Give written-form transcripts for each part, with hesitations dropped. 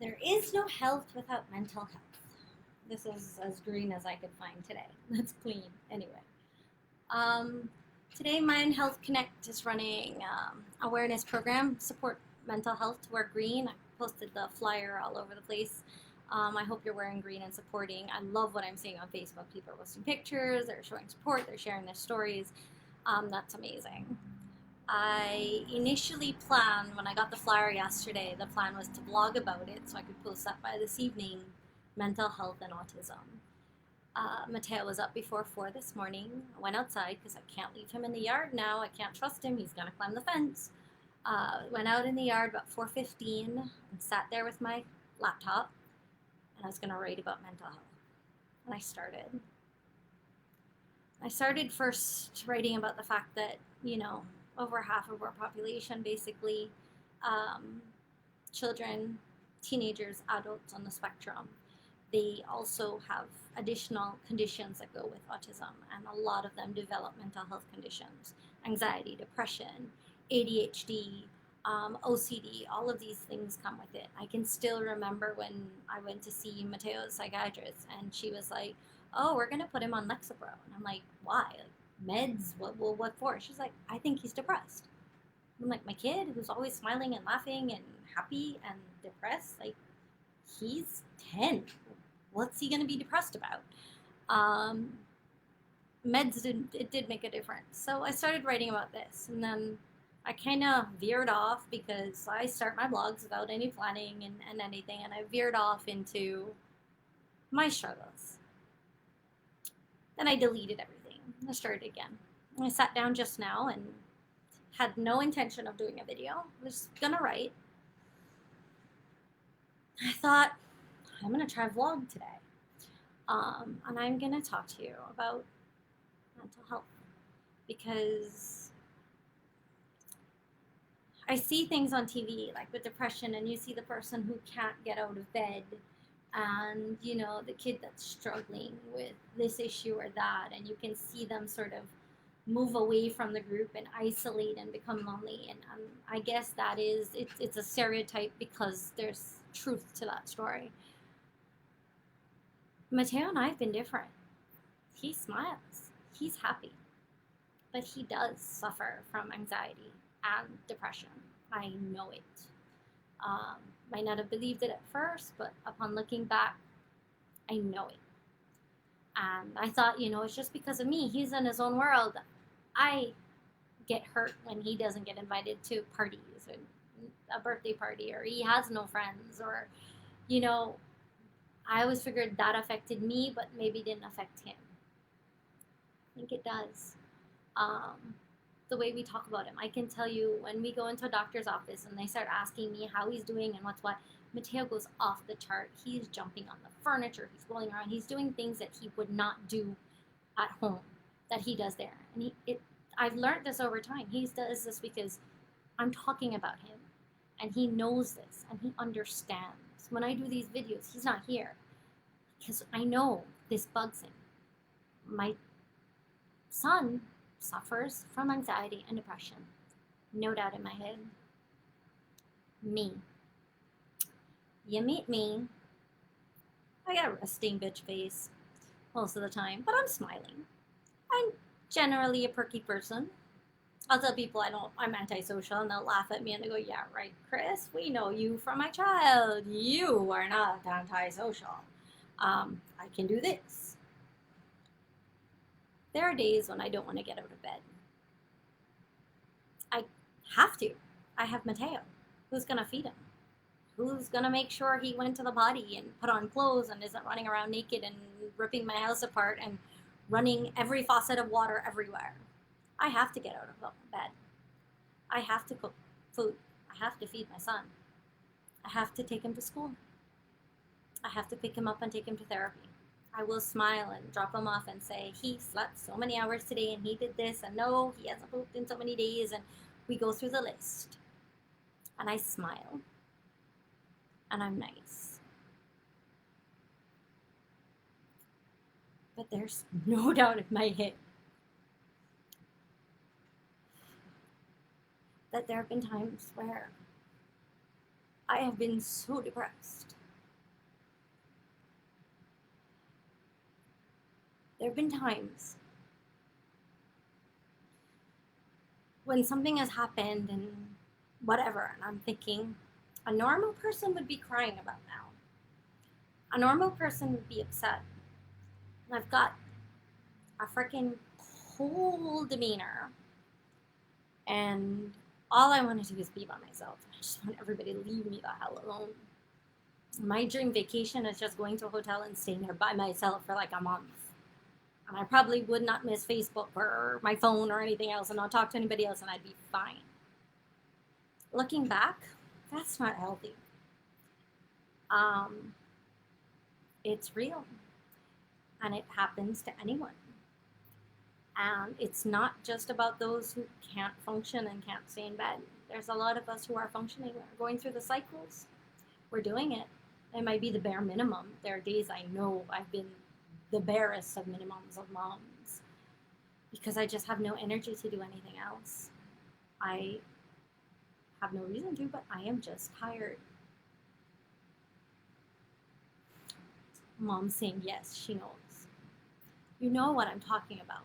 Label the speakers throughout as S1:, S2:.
S1: There is no health without mental health. This is as green as I could find today. That's clean. Anyway. Um, Today, Mind Health Connect is running awareness program, support mental health to wear green. I posted the flyer all over the place. I hope you're wearing green and supporting. I love what I'm seeing on Facebook. People are posting pictures, they're showing support, they're sharing their stories. That's amazing. I initially planned, when I got the flyer yesterday, the plan was to blog about it so I could post that by this evening, mental health and autism. Mateo was up before 4 this morning. I went outside because I can't leave him in the yard now. I can't trust him. He's going to climb the fence. Went out in the yard about 4:15 and sat there with my laptop, and I was going to write about mental health. And I started first writing about the fact that, over half of our population, basically, children, teenagers, adults on the spectrum, they also have additional conditions that go with autism, and a lot of them develop mental health conditions, anxiety, depression, ADHD, OCD, all of these things come with it. I can still remember when I went to see Mateo's psychiatrist, and she was like, "Oh, we're going to put him on Lexapro." And I'm like, "Why? Like, meds? What for?" She's like, "I think he's depressed." I'm like, "My kid who's always smiling and laughing and happy and depressed? Like, he's 10. What's he going to be depressed about?" Meds did make a difference. So I started writing about this, and then I kind of veered off because I start my blogs without any planning and anything, and I veered off into my struggles. Then I deleted everything. I started again. I sat down just now and had no intention of doing a video. I was gonna write. I thought, I'm gonna try vlog today. And I'm gonna talk to you about mental health because I see things on TV like with depression, and you see the person who can't get out of bed, and the kid that's struggling with this issue or that, and you can see them sort of move away from the group and isolate and become lonely. And I guess that is it's a stereotype because there's truth to that story. Mateo and I have been different. He smiles, he's happy, but he does suffer from anxiety and depression. I know it. Might not have believed it at first, but upon looking back, I know it. And I thought, it's just because of me. He's in his own world. I get hurt when he doesn't get invited to parties or a birthday party, or he has no friends, or, I always figured that affected me, but maybe didn't affect him. I think it does. The way we talk about him. I can tell you when we go into a doctor's office and they start asking me how he's doing and what's what, Mateo goes off the chart. He's jumping on the furniture. He's rolling around. He's doing things that he would not do at home that he does there. And I've learned this over time. He does this because I'm talking about him, and he knows this, and he understands. When I do these videos, he's not here because I know this bugs him. My son suffers from anxiety and depression. No doubt in my head. Me. You meet me, I got a resting bitch face most of the time, but I'm smiling. I'm generally a perky person. I'll tell people I'm antisocial, and they'll laugh at me and they go, "Yeah, right, Chris, we know you from a child. You are not antisocial. I can do this." There are days when I don't want to get out of bed. I have to. I have Mateo. Who's going to feed him? Who's going to make sure he went to the potty and put on clothes and isn't running around naked and ripping my house apart and running every faucet of water everywhere? I have to get out of bed. I have to cook food. I have to feed my son. I have to take him to school. I have to pick him up and take him to therapy. I will smile and drop him off and say, "He slept so many hours today and he did this, and no, he hasn't pooped in so many days," and we go through the list. And I smile. And I'm nice. But there's no doubt in my head that there have been times where I have been so depressed There have been times when something has happened and whatever, and I'm thinking, a normal person would be crying about now. A normal person would be upset. And I've got a freaking cold demeanor, and all I want to do is be by myself. I just want everybody to leave me the hell alone. My dream vacation is just going to a hotel and staying there by myself for like a month. And I probably would not miss Facebook or my phone or anything else and not talk to anybody else, and I'd be fine. Looking back, that's not healthy. It's real. And it happens to anyone. And it's not just about those who can't function and can't stay in bed. There's a lot of us who are functioning. We're going through the cycles. We're doing it. It might be the bare minimum. There are days I know I've been the barest of minimums of moms because I just have no energy to do anything else. I have no reason to, but I am just tired. Mom's saying yes, she knows. You know what I'm talking about.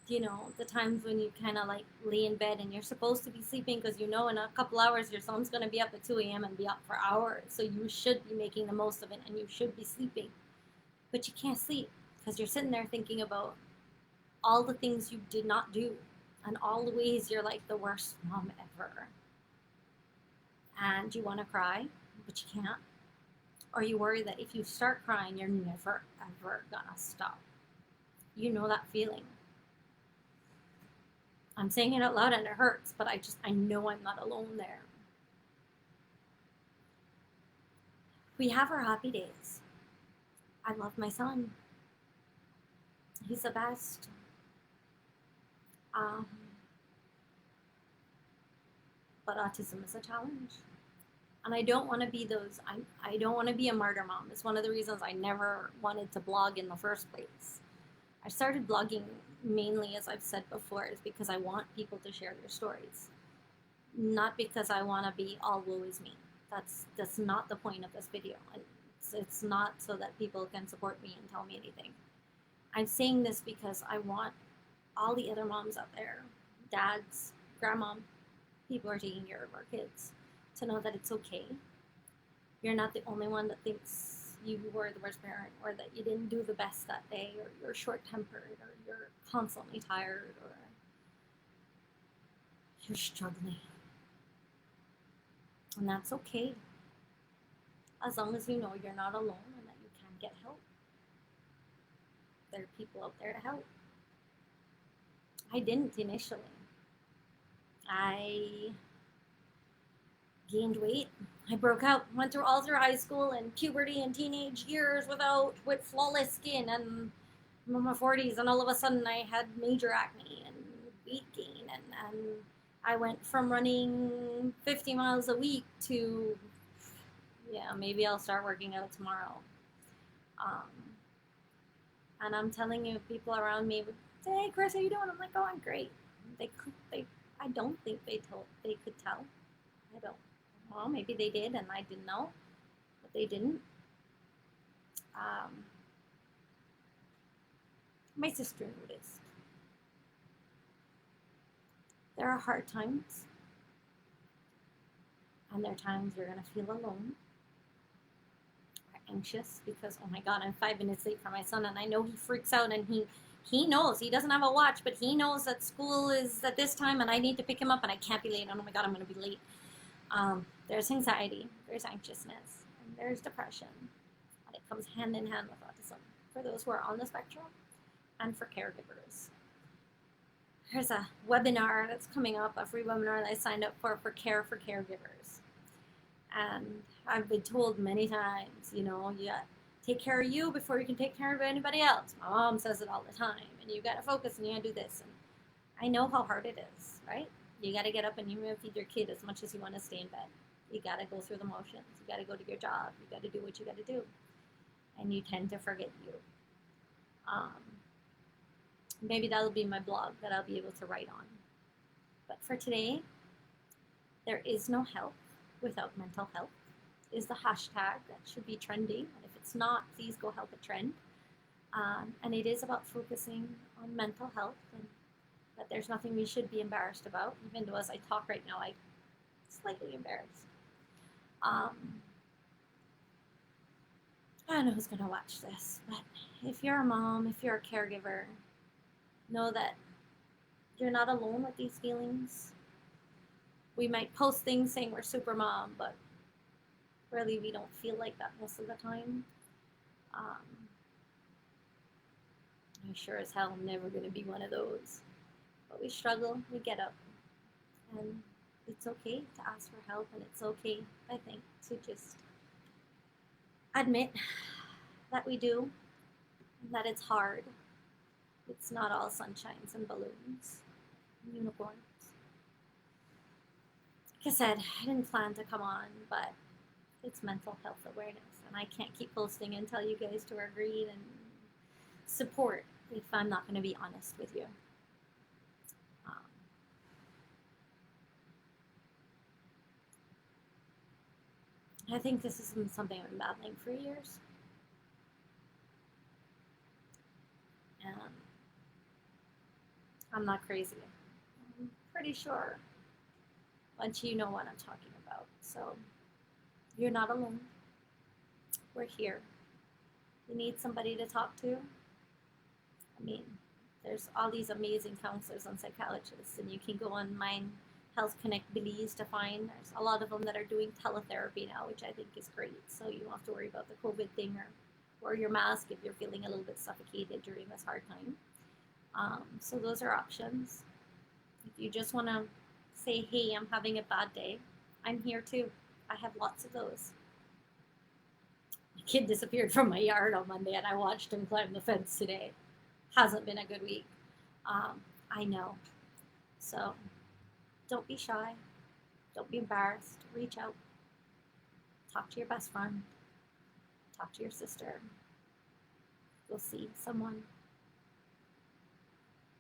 S1: You know, the times when you kind of like lay in bed and you're supposed to be sleeping because you know in a couple hours your son's going to be up at 2 a.m. and be up for hours. So you should be making the most of it and you should be sleeping. But you can't sleep because you're sitting there thinking about all the things you did not do and all the ways you're like the worst mom ever. And you want to cry, but you can't. Or you worry that if you start crying, you're never, ever going to stop. You know that feeling. I'm saying it out loud and it hurts, but I know I'm not alone there. We have our happy days. I love my son. He's the best. But autism is a challenge. And I don't want to be those, I don't want to be a martyr mom. It's one of the reasons I never wanted to blog in the first place. I started blogging mainly, as I've said before, is because I want people to share their stories. Not because I want to be all woe is me. That's not the point of this video. It's not so that people can support me and tell me anything. I'm saying this because I want all the other moms out there, dads, grandma, people who are taking care of our kids, to know that it's okay. You're not the only one that thinks you were the worst parent, or that you didn't do the best that day, or you're short-tempered, or you're constantly tired, or you're struggling. And that's okay. As long as you know you're not alone and that you can get help. There are people out there to help. I didn't initially. I gained weight. I broke out, went through all through high school and puberty and teenage years with flawless skin, and I'm in my 40s, and all of a sudden I had major acne and weight gain, and I went from running 50 miles a week to, yeah, maybe I'll start working out tomorrow. And I'm telling you, people around me would say, "Hey, Chris, how you doing?" I'm like, "Oh, I'm great." I don't think they could tell. I don't. Well, maybe they did, and I didn't know, but they didn't. My sister noticed. There are hard times, and there are times you're going to feel alone, or anxious, because, oh my God, I'm 5 minutes late for my son, and I know he freaks out, and he knows. He doesn't have a watch, but he knows that school is at this time, and I need to pick him up, and I can't be late. Oh my God, I'm going to be late. There's anxiety, there's anxiousness, and there's depression, and it comes hand in hand with autism for those who are on the spectrum and for caregivers. There's a webinar that's coming up, a free webinar that I signed up for care for caregivers. And I've been told many times, you know, you gotta take care of you before you can take care of anybody else. My mom says it all the time, and you gotta focus and you gotta do this. And I know how hard it is, right? You gotta get up and you gotta feed your kid as much as you want to stay in bed. You gotta go through the motions. You gotta go to your job. You gotta do what you gotta do. And you tend to forget you. Maybe that'll be my blog that I'll be able to write on. But for today, there is no health without mental health is the hashtag that should be trending. And if it's not, please go help it trend. And it is about focusing on mental health, and that there's nothing we should be embarrassed about, even though as I talk right now, I'm slightly embarrassed. Um, I don't know who's going to watch this, but if you're a mom, if you're a caregiver, know that you're not alone with these feelings. We might post things saying we're super mom, but really we don't feel like that most of the time. Um, I'm sure as hell I'm never going to be one of those. But we struggle, we get up, and it's okay to ask for help, and it's okay, I think, to just admit that we do, and that it's hard. It's not all sunshines and balloons and unicorns. Like I said, I didn't plan to come on, but it's mental health awareness, and I can't keep posting and tell you guys to agree and support if I'm not going to be honest with you. I think this has been something I've been battling for years. And I'm not crazy. I'm pretty sure once you know what I'm talking about. So you're not alone. We're here. You need somebody to talk to. I mean, there's all these amazing counselors and psychologists, and you can go on Mind Health Connect Belize to find. There's a lot of them that are doing teletherapy now, which I think is great. So you don't have to worry about the COVID thing or your mask if you're feeling a little bit suffocated during this hard time. So those are options. If you just want to say, hey, I'm having a bad day, I'm here too. I have lots of those. My kid disappeared from my yard on Monday, and I watched him climb the fence today. Hasn't been a good week. I know. So don't be shy. Don't be embarrassed. Reach out. Talk to your best friend. Talk to your sister. Go see someone.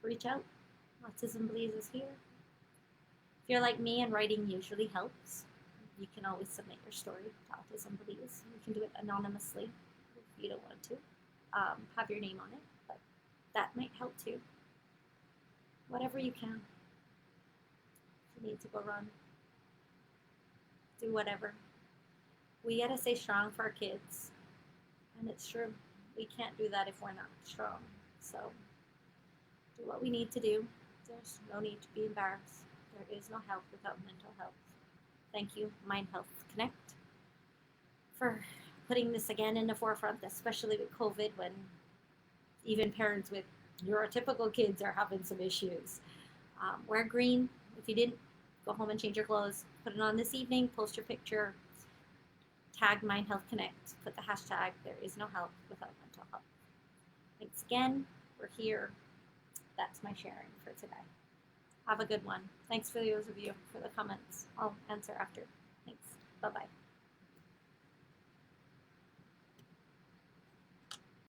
S1: Reach out. Autism Belize is here. If you're like me and writing usually helps, you can always submit your story to Autism Belize. You can do it anonymously if you don't want to. Have your name on it, but that might help too. Whatever you can. If you need to go run, do whatever. We gotta stay strong for our kids, and it's true. We can't do that if we're not strong. So do what we need to do. There's no need to be embarrassed. There is no help without mental health. Thank you, Mind Health Connect, for putting this again in the forefront, especially with COVID, when even parents with neurotypical kids are having some issues. Wear green. If you didn't, go home and change your clothes. Put it on this evening. Post your picture. Tag Mind Health Connect. Put the hashtag, there is no help without mental health. Thanks again. We're here. That's my sharing for today. Have a good one. Thanks for those of you for the comments. I'll answer after. Thanks. Bye-bye.